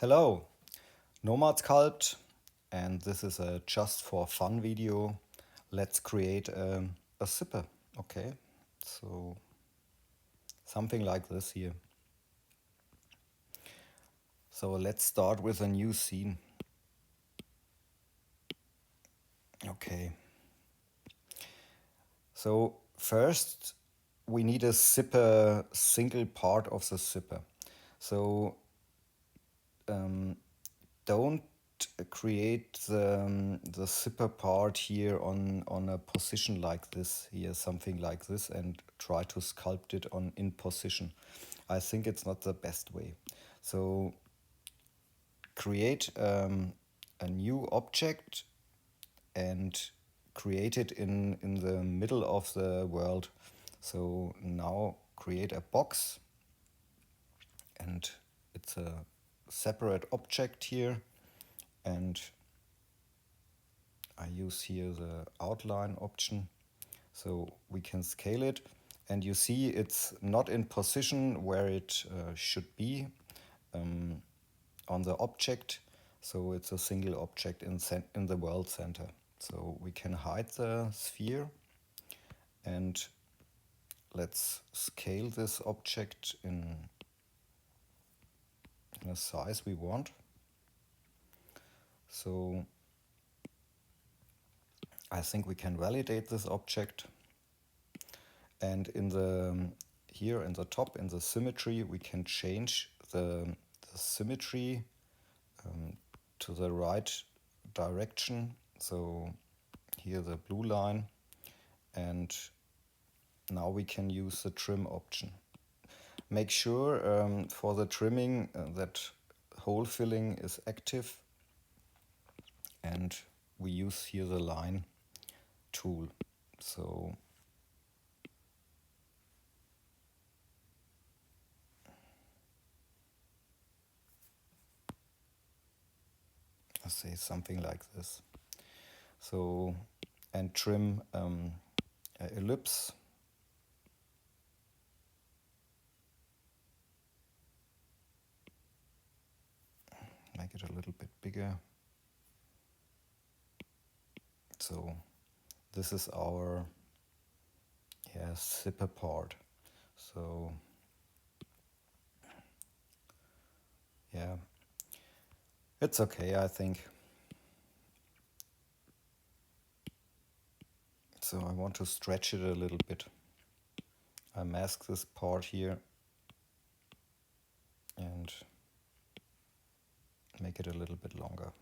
Hello, Nomad Sculpt, and this is a just for fun video. Let's create a zipper, okay? So something like this here. So let's start with a new scene. Okay. So first we need a zipper, single part of the zipper. So don't create the zipper part here on a position like this here, something like this, and try to sculpt it on in position. I think it's not the best way. So create a new object and create it in the middle of the world. So now create a box, and it's a separate object here, and I use here the outline option so we can scale it, and you see it's not in position where it should be on the object, so it's a single object in the world center. So we can hide the sphere, and let's scale this object in a size we want. So I think we can validate this object, and in the here in the top in the symmetry we can change the symmetry to the right direction. So here the blue line, and now we can use the trim option. Make sure for the trimming that hole filling is active, and we use here the line tool. So I say something like this. So and trim ellipse. Make it a little bit bigger. So this is our zipper part. So yeah, it's okay, I think. So I want to stretch it a little bit. I mask this part here and make it a little bit longer.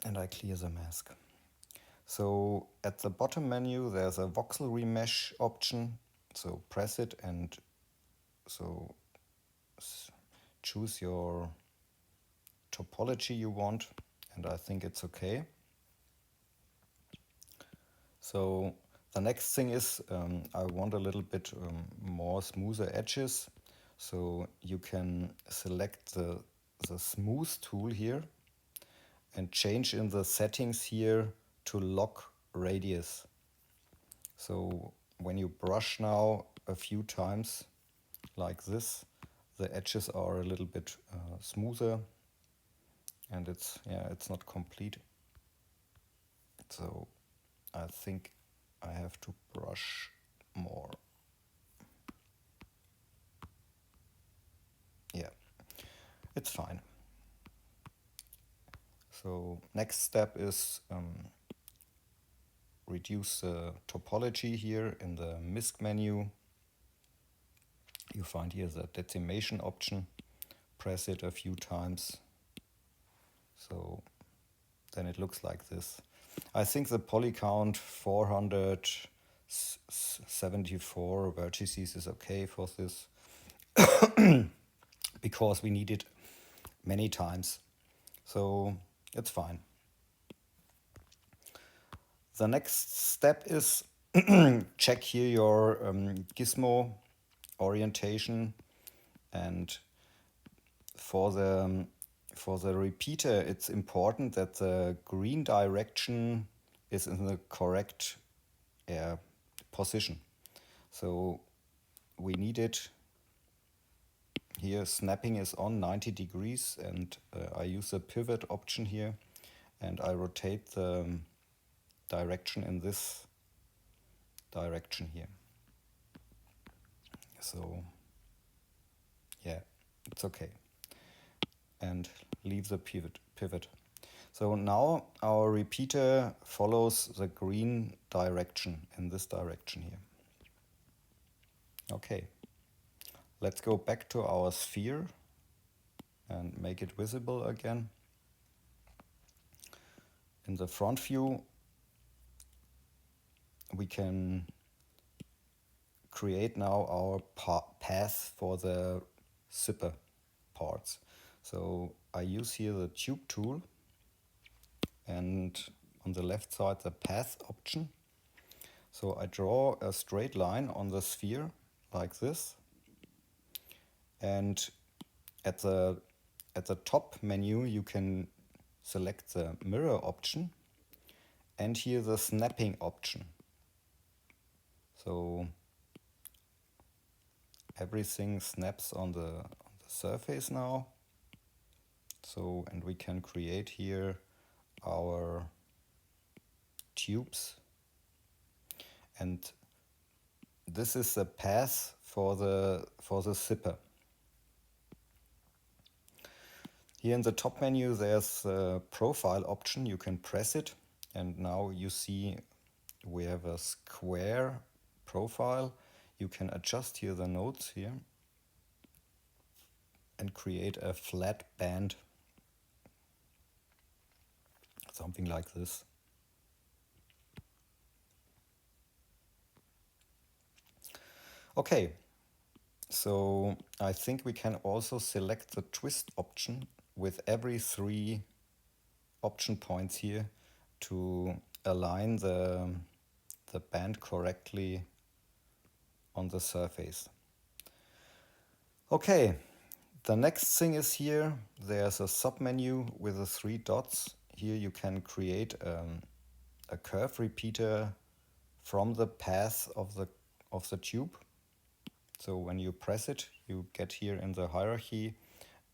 And I clear the mask. So at the bottom menu there's a voxel remesh option. So press it and so choose your topology you want, and I think it's okay. So the next thing is I want a little bit more smoother edges. So you can select the smooth tool here and change in the settings here to lock radius. So when you brush now a few times like this, the edges are a little bit smoother, and it's not complete. So I think I have to brush more. Yeah, it's fine. So next step is reduce the topology here in the MISC menu. You find here the decimation option. Press it a few times. So then it looks like this. I think the poly count 474 vertices is okay for this because we need it many times. So it's fine. The next step is check here your gizmo orientation, and for the repeater it's important that the green direction is in the correct position. So we need it here snapping is on 90 degrees, and I use the pivot option here, and I rotate the direction in this direction here. So yeah, it's okay. And leave the pivot. So now our repeater follows the green direction in this direction here. Okay, let's go back to our sphere and make it visible again. In the front view, we can create now our path for the zipper parts. So I use here the tube tool, and on the left side the path option. So I draw a straight line on the sphere like this, and at the top menu you can select the mirror option and here the snapping option. So everything snaps on the surface now. So, and we can create here our tubes, and this is the path for the zipper. Here in the top menu there's a profile option. You can press it, and now you see we have a square profile. You can adjust here the nodes here and create a flat band, something like this. Okay, so I think we can also select the twist option with every 3 option points here to align the band correctly on the surface. Okay, the next thing is here, there's a submenu with the 3 dots. Here you can create a curve repeater from the path of the tube. So when you press it, you get here in the hierarchy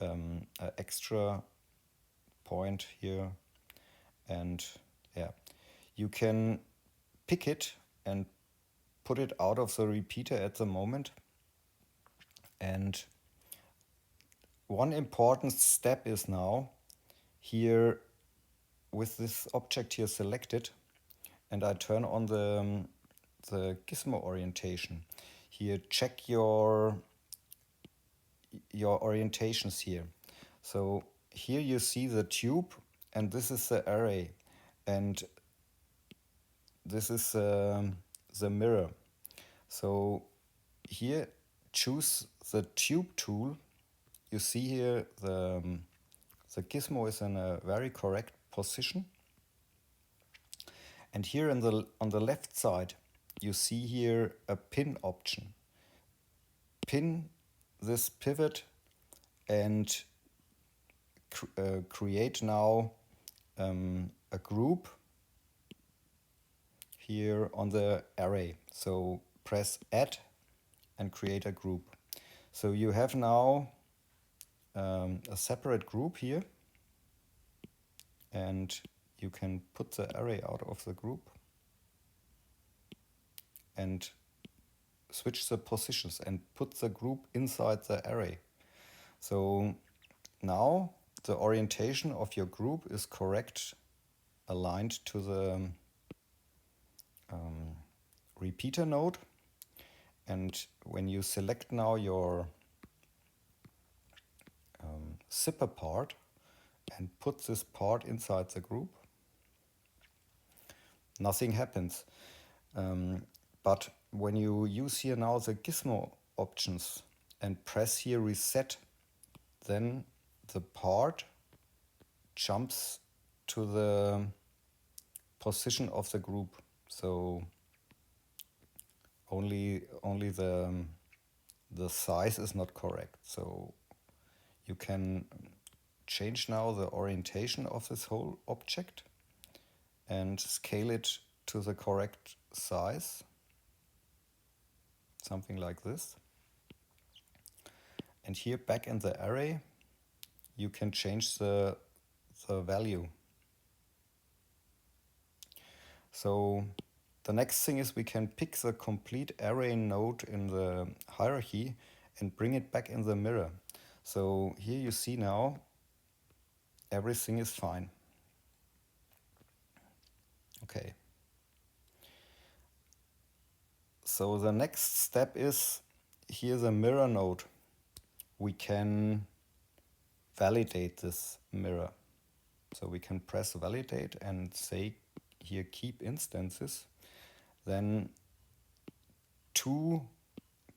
an extra point here, and yeah, you can pick it and put it out of the repeater at the moment. And one important step is now here with this object here selected, and I turn on the gizmo orientation. Here check your orientations here. So here you see the tube, and this is the array, and this is the mirror. So here choose the tube tool. You see here the gizmo is in a very correct position, and here on the left side you see here a pin option. Pin this pivot and create now a group here on the array. So press add and create a group. So you have now a separate group here, and you can put the array out of the group and switch the positions and put the group inside the array. So now the orientation of your group is correct, aligned to the repeater node. And when you select now your zipper part and put this part inside the group, nothing happens. But when you use here now the gizmo options and press here reset, then the part jumps to the position of the group. So only the size is not correct. So you can change now the orientation of this whole object and scale it to the correct size, something like this. And here back in the array, you can change the value. So the next thing is we can pick the complete array node in the hierarchy and bring it back in the mirror. So here you see now everything is fine. Okay. So the next step is here the mirror node. We can validate this mirror. So we can press validate and say here keep instances. Then two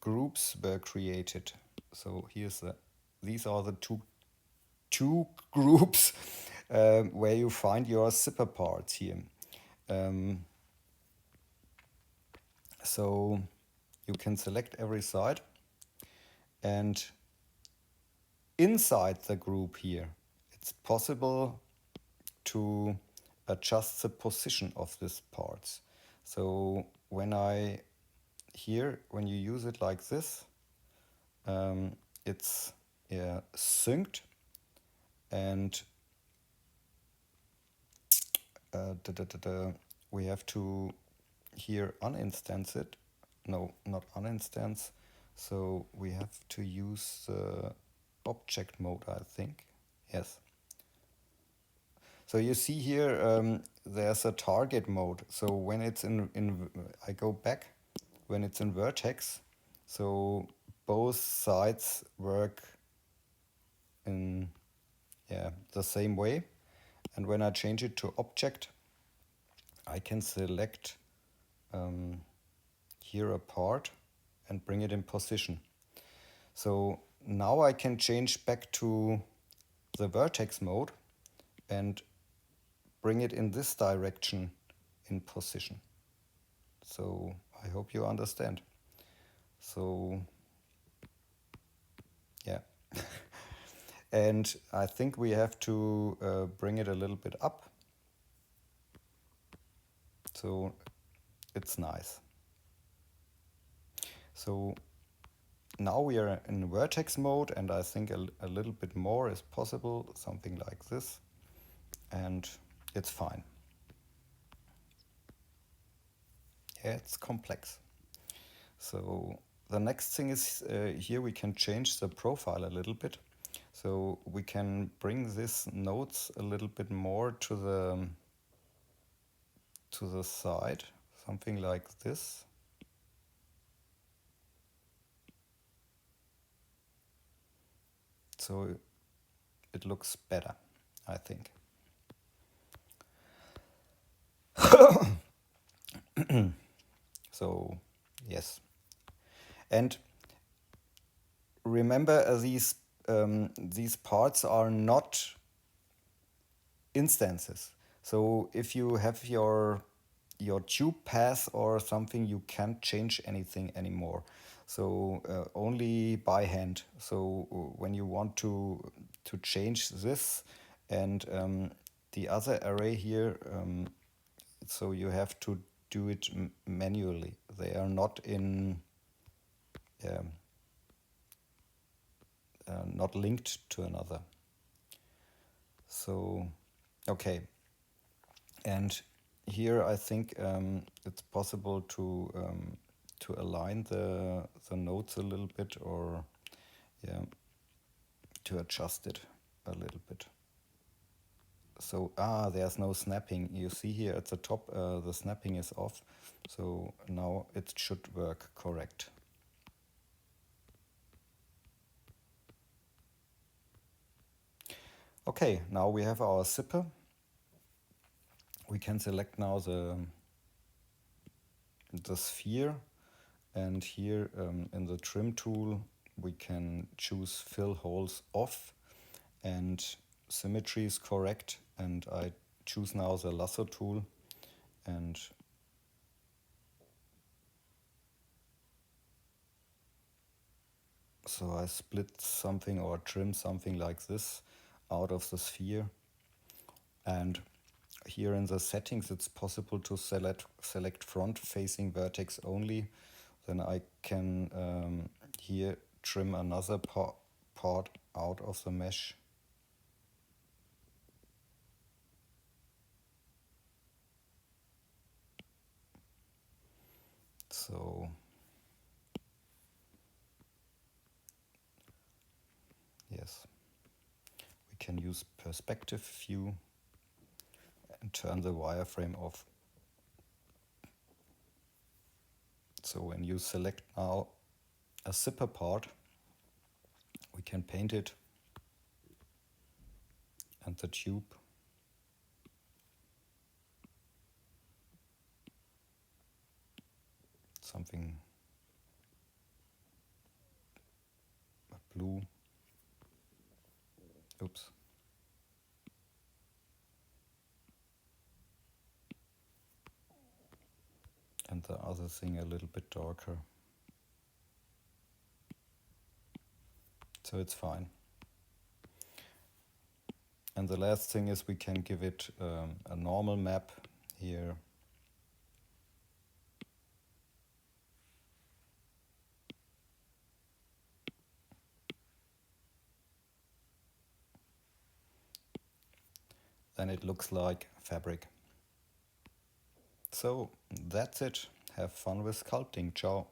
groups were created. So these are the two groups where you find your zipper parts here. So you can select every side, and inside the group here, it's possible to adjust the position of these parts. So when you use it like this, it's synced, and we have to here uninstance it. No, not uninstance. So we have to use the object mode, I think. Yes. So you see here there's a target mode. So when it's I go back, when it's in vertex, so both sides work in the same way. And when I change it to object, I can select here a part and bring it in position. So now I can change back to the vertex mode and bring it in this direction in position. So I hope you understand. So yeah. And I think we have to bring it a little bit up. So it's nice. So now we are in vertex mode, and I think a little bit more is possible, something like this, and it's fine. Yeah, it's complex. So the next thing is here we can change the profile a little bit. So we can bring these nodes a little bit more to the side, something like this. So it looks better, I think. So yes, and remember these parts are not instances. So if you have your tube path or something, you can't change anything anymore. So only by hand. So when you want to change this and the other array here, so you have to do it manually. They are not not linked to another. So okay, and here I think it's possible to align the nodes a little bit, or to adjust it a little bit. So there's no snapping. You see here at the top the snapping is off, so now it should work correct. Okay, now we have our zipper. We can select now the sphere, and here in the trim tool we can choose fill holes off, and symmetry is correct, and I choose now the lasso tool, and so I split something or trim something like this out of the sphere. And here in the settings it's possible to select front facing vertex only. Then I can here trim another part out of the mesh. So yes, we can use perspective view and turn the wireframe off. So when you select now a zipper part, we can paint it and the tube. Something blue. Oops. And the other thing a little bit darker. So it's fine. And the last thing is we can give it a normal map here. Then it looks like fabric. So that's it. Have fun with sculpting. Ciao.